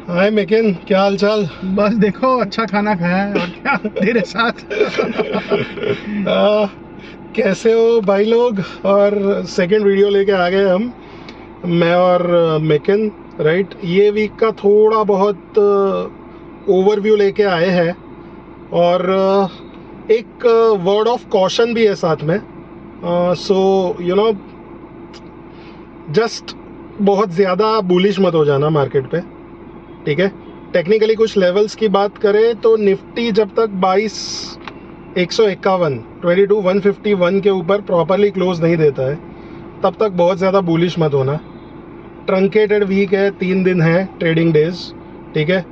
हाय Meakin, क्या हाल चाल? बस देखो अच्छा खाना खाया है और क्या तेरे साथ। कैसे हो भाई लोग? और सेकंड वीडियो लेके आ गए हम, मैं और मेकिन, राइट। ये वीक का थोड़ा बहुत ओवरव्यू लेके आए हैं और एक वर्ड ऑफ कॉशन भी है साथ में। सो यू नो, जस्ट बहुत ज़्यादा बुलिश मत हो जाना मार्केट पे, ठीक है। टेक्निकली कुछ लेवल्स की बात करें तो निफ्टी जब तक 22,151 के ऊपर प्रॉपरली क्लोज नहीं देता है तब तक बहुत ज़्यादा बुलिश मत होना। ट्रंकेटेड वीक है, 3 दिन है ट्रेडिंग डेज, ठीक है।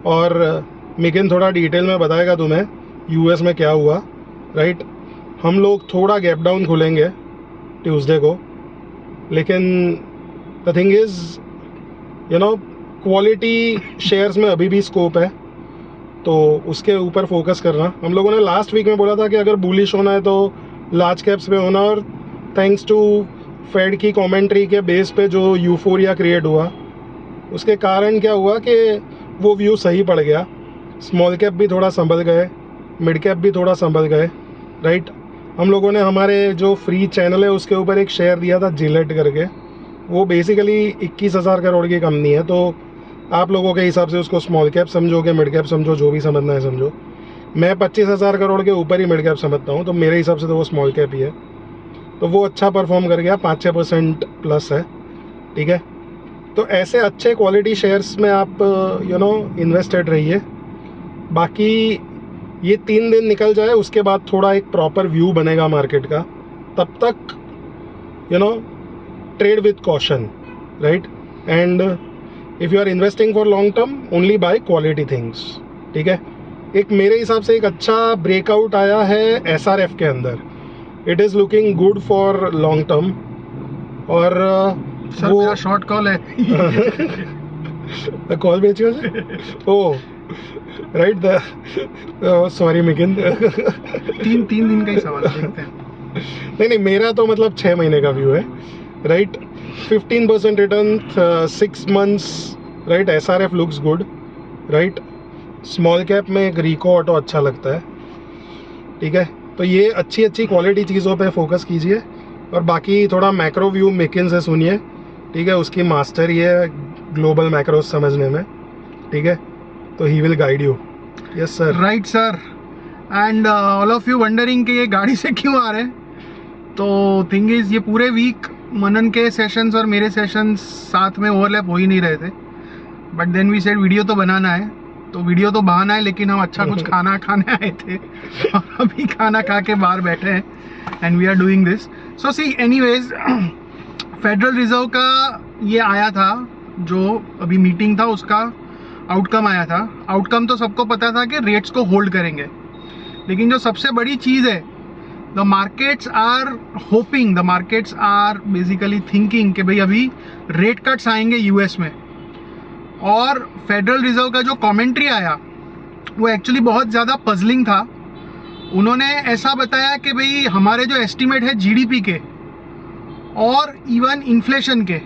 और मिकिन थोड़ा डिटेल में बताएगा तुम्हें यूएस में क्या हुआ, राइट। हम लोग थोड़ा गैप डाउन खुलेंगे ट्यूसडे को, लेकिन the thing is you know, quality shares में अभी भी स्कोप है, तो उसके ऊपर फोकस करना। हम लोगों ने लास्ट वीक में बोला था कि अगर बुलिश होना है तो लार्ज कैप्स पे होना, और थैंक्स टू फेड की कमेंट्री के बेस पे जो यूफोरिया क्रिएट हुआ, उसके कारण क्या हुआ कि वो व्यू सही पड़ गया। स्मॉल कैप भी थोड़ा संभल गए, मिड कैप भी थोड़ा संभल गए, राइट। हम लोगों ने हमारे जो फ्री चैनल है उसके ऊपर एक शेयर दिया था जिलेट करके, वो बेसिकली 21,000 करोड़ की कंपनी है, तो आप लोगों के हिसाब से उसको स्मॉल कैप समझोगे, मिड कैप समझो, जो भी समझना है समझो। मैं 25,000 करोड़ के ऊपर ही मिड कैप समझता हूँ, तो मेरे हिसाब से तो वो स्मॉल कैप ही है। तो वो अच्छा परफॉर्म कर गया, 5-6% प्लस है, ठीक है। तो ऐसे अच्छे क्वालिटी शेयर्स में आप इन्वेस्टेड रहिए। बाकी ये 3 दिन निकल जाए उसके बाद थोड़ा एक प्रॉपर व्यू बनेगा मार्केट का, तब तक trade with caution, right. And if you are investing for long term, only buy quality things, ठीक है। एक मेरे हिसाब से एक अच्छा ब्रेकआउट आया है SRF के अंदर, it is looking good for long term. और सर वो मेरा शॉर्ट कॉल है। कॉल बेचियो ओ राइट, सॉरी मिकिन। तीन दिन का ही सवाल है, देखते हैं। नहीं, मेरा तो मतलब 6 महीने का व्यू है, right. 15% return 6 months, right. SRF looks good, right. Small cap में एक रिको ऑटो अच्छा लगता है, ठीक है। तो ये अच्छी क्वालिटी चीज़ों पे फोकस कीजिए, और बाकी थोड़ा मैक्रो व्यू मिकिन से सुनिए, ठीक है। उसकी मास्टर ही है ग्लोबल मैक्रो समझने में, ठीक है। तो he will guide you. Yes sir. Right sir. And all of you wondering कि ये गाड़ी से क्यों आ रहे हैं, तो थिंग इज ये पूरे वीक मनन के सेशंस और मेरे सेशंस साथ में ओवरलैप हो ही नहीं रहे थे, but then we said video तो बनाना है, तो वीडियो तो बहाना है, लेकिन हम अच्छा कुछ खाना खाने आए थे और अभी खाना खा के बाहर बैठे हैं and we are doing this. So see anyways, Federal Reserve का ये आया था, जो अभी मीटिंग था उसका आउटकम आया था। आउटकम तो सबको पता था कि रेट्स को होल्ड करेंगे, लेकिन जो सबसे बड़ी चीज़ है, the markets are hoping, the markets are basically thinking कि भाई अभी रेट कट्स आएंगे यूएस में। और फेडरल रिजर्व का जो कमेंट्री आया वो एक्चुअली बहुत ज़्यादा पजलिंग था। उन्होंने ऐसा बताया कि भाई हमारे जो एस्टिमेट है जीडीपी के और इवन इन्फ्लेशन के,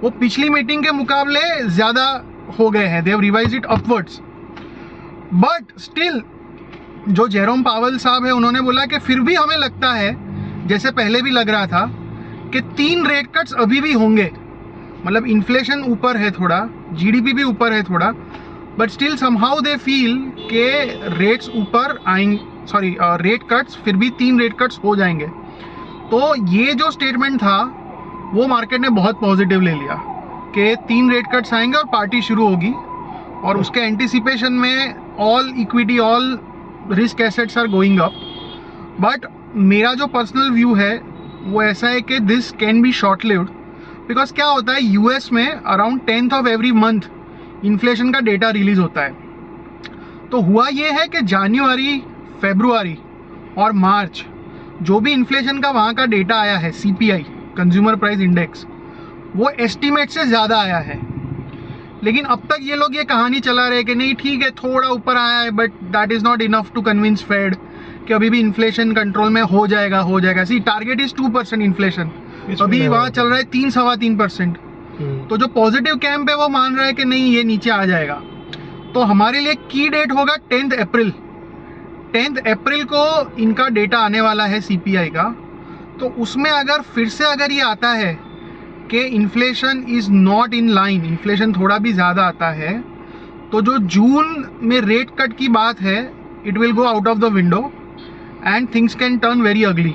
वो पिछली मीटिंग के मुकाबले ज़्यादा हो गए हैं, they have revised it upwards. But still जो जेरोम पावल साहब है उन्होंने बोला कि फिर भी हमें लगता है, जैसे पहले भी लग रहा था, कि 3 रेट कट्स अभी भी होंगे। मतलब इन्फ्लेशन ऊपर है थोड़ा, जीडीपी भी ऊपर है थोड़ा, but still somehow they feel के रेट्स ऊपर आएंगे, सॉरी रेट कट्स, फिर भी 3 रेट कट्स हो जाएंगे। तो ये जो स्टेटमेंट था वो मार्केट ने बहुत पॉजिटिव ले लिया कि 3 रेट कट्स आएंगे और पार्टी शुरू होगी, और उसके एंटिसिपेशन में all equity, all risk assets are going up. But मेरा जो पर्सनल व्यू है वो ऐसा है कि this can be short lived, because क्या होता है यूएस में around 10th of every month inflation का डेटा रिलीज होता है। तो हुआ ये है कि जनवरी, फरवरी और मार्च जो भी इन्फ्लेशन का वहाँ का डेटा आया है, CPI कंज्यूमर प्राइस इंडेक्स, वो एस्टिमेट से ज़्यादा आया है। लेकिन अब तक ये लोग ये कहानी चला रहे कि नहीं ठीक है थोड़ा ऊपर आया है, but that is not enough to convince Fed कि अभी भी इन्फ्लेशन कंट्रोल में हो जाएगा। सी टारगेट इज 2% इन्फ्लेशन, अभी वहाँ चल रहा है 3-3.25%। तो जो पॉजिटिव कैंप है वो मान रहा है कि नहीं ये नीचे आ जाएगा। तो हमारे लिए की डेट होगा 10th अप्रैल। 10th अप्रैल को इनका डेटा आने वाला है सीपीआई का। तो उसमें अगर फिर से अगर ये आता है कि inflation is not in line, inflation थोड़ा भी ज़्यादा आता है, तो जो जून में रेट कट की बात है it will go out of the window and things can turn very ugly.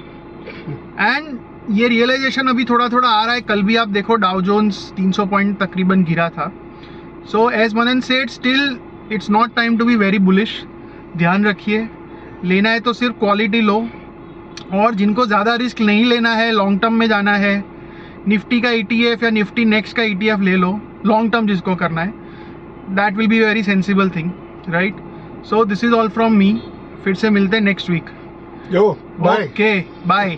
And ये रियलाइजेशन अभी थोड़ा थोड़ा आ रहा है। कल भी आप देखो डाउ जोन्स 300 पॉइंट तकरीबन गिरा था। So as Manan said, still it's not time to be very bullish. ध्यान रखिए, लेना है तो सिर्फ क्वालिटी लो, और जिनको ज़्यादा रिस्क नहीं लेना है, लॉन्ग टर्म में जाना है, निफ्टी का ETF या निफ्टी नेक्स्ट का ETF ले लो, लॉन्ग टर्म जिसको करना है, that will be very sensible thing, right. So this is all from me. फिर से मिलते हैं next week. Yo bye. Okay bye.